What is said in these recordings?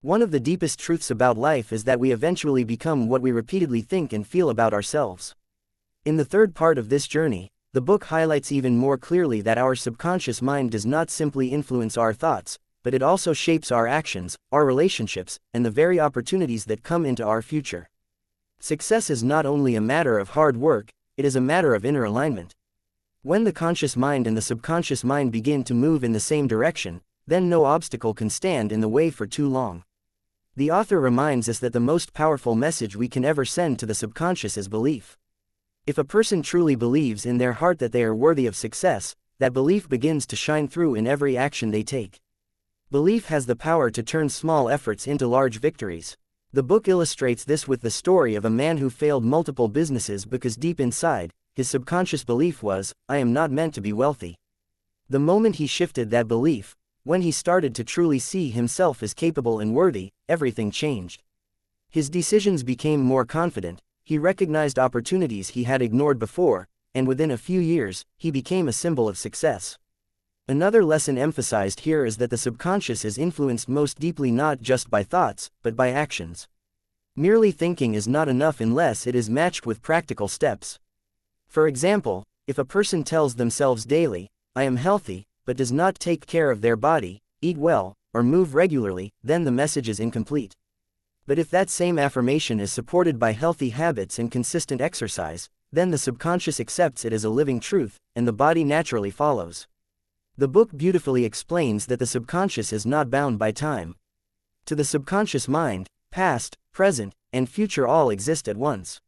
One of the deepest truths about life is that we eventually become what we repeatedly think and feel about ourselves. In the third part of this journey, the book highlights even more clearly that our subconscious mind does not simply influence our thoughts, but it also shapes our actions, our relationships, and the very opportunities that come into our future. Success is not only a matter of hard work, it is a matter of inner alignment. When the conscious mind and the subconscious mind begin to move in the same direction, then no obstacle can stand in the way for too long. The author reminds us that the most powerful message we can ever send to the subconscious is belief. If a person truly believes in their heart that they are worthy of success, that belief begins to shine through in every action they take. Belief has the power to turn small efforts into large victories. The book illustrates this with the story of a man who failed multiple businesses because deep inside, his subconscious belief was, "I am not meant to be wealthy." The moment he shifted that belief, when he started to truly see himself as capable and worthy, everything changed. His decisions became more confident, he recognized opportunities he had ignored before, and within a few years, he became a symbol of success. Another lesson emphasized here is that the subconscious is influenced most deeply not just by thoughts, but by actions. Merely thinking is not enough unless it is matched with practical steps. For example, if a person tells themselves daily, "I am healthy," but does not take care of their body, eat well, or move regularly, then the message is incomplete. But if that same affirmation is supported by healthy habits and consistent exercise, then the subconscious accepts it as a living truth, and the body naturally follows. The book beautifully explains that the subconscious is not bound by time. To the subconscious mind, past, present, and future all exist at once.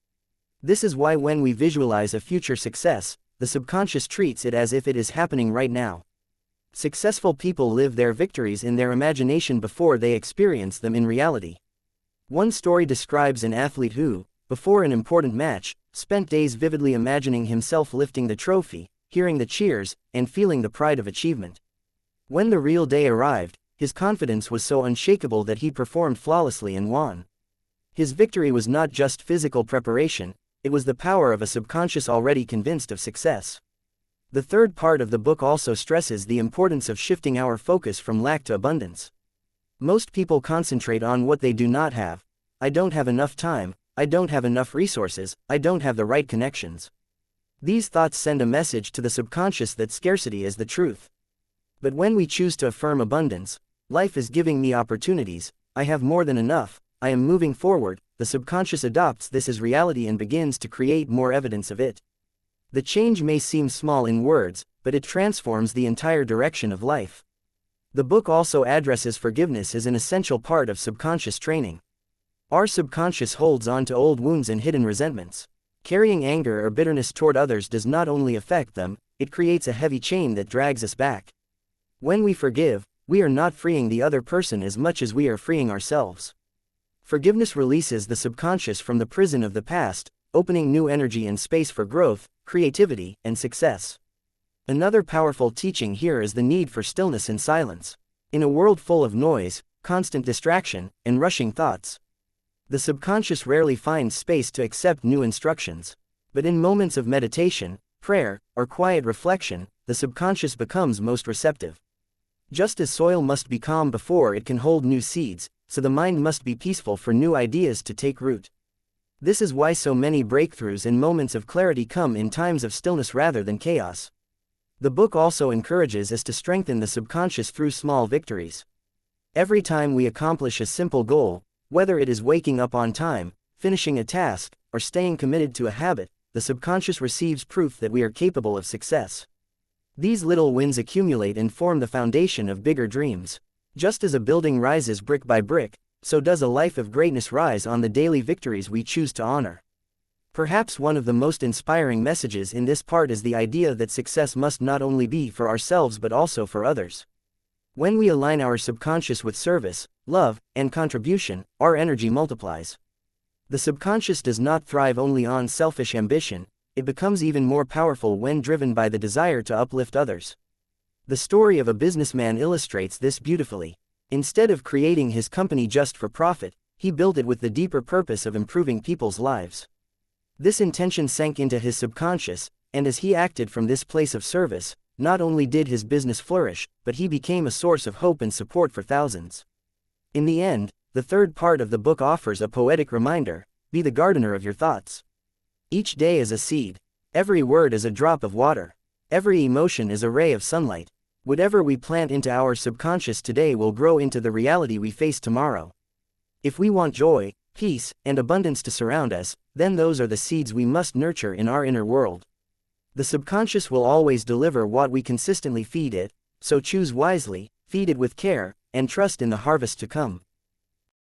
This is why when we visualize a future success, the subconscious treats it as if it is happening right now. Successful people live their victories in their imagination before they experience them in reality. One story describes an athlete who, before an important match, spent days vividly imagining himself lifting the trophy, hearing the cheers, and feeling the pride of achievement. When the real day arrived, his confidence was so unshakable that he performed flawlessly and won. His victory was not just physical preparation, it was the power of a subconscious already convinced of success. The third part of the book also stresses the importance of shifting our focus from lack to abundance. Most people concentrate on what they do not have. "I don't have enough time, I don't have enough resources, I don't have the right connections." These thoughts send a message to the subconscious that scarcity is the truth. But when we choose to affirm abundance, "Life is giving me opportunities, I have more than enough, I am moving forward," the subconscious adopts this as reality and begins to create more evidence of it. The change may seem small in words, but it transforms the entire direction of life. The book also addresses forgiveness as an essential part of subconscious training. Our subconscious holds on to old wounds and hidden resentments. Carrying anger or bitterness toward others does not only affect them, it creates a heavy chain that drags us back. When we forgive, we are not freeing the other person as much as we are freeing ourselves. Forgiveness releases the subconscious from the prison of the past, opening new energy and space for growth, creativity, and success. Another powerful teaching here is the need for stillness and silence. In a world full of noise, constant distraction, and rushing thoughts, the subconscious rarely finds space to accept new instructions. But in moments of meditation, prayer, or quiet reflection, the subconscious becomes most receptive. Just as soil must be calm before it can hold new seeds, so the mind must be peaceful for new ideas to take root. This is why so many breakthroughs and moments of clarity come in times of stillness rather than chaos. The book also encourages us to strengthen the subconscious through small victories. Every time we accomplish a simple goal, whether it is waking up on time, finishing a task, or staying committed to a habit, the subconscious receives proof that we are capable of success. These little wins accumulate and form the foundation of bigger dreams. Just as a building rises brick by brick, so does a life of greatness rise on the daily victories we choose to honor. Perhaps one of the most inspiring messages in this part is the idea that success must not only be for ourselves but also for others. When we align our subconscious with service, love, and contribution, our energy multiplies. The subconscious does not thrive only on selfish ambition, it becomes even more powerful when driven by the desire to uplift others. The story of a businessman illustrates this beautifully. Instead of creating his company just for profit, he built it with the deeper purpose of improving people's lives. This intention sank into his subconscious, and as he acted from this place of service, not only did his business flourish, but he became a source of hope and support for thousands. In the end, the third part of the book offers a poetic reminder: be the gardener of your thoughts. Each day is a seed. Every word is a drop of water. Every emotion is a ray of sunlight. Whatever we plant into our subconscious today will grow into the reality we face tomorrow. If we want joy, peace, and abundance to surround us, then those are the seeds we must nurture in our inner world. The subconscious will always deliver what we consistently feed it, so choose wisely, feed it with care, and trust in the harvest to come.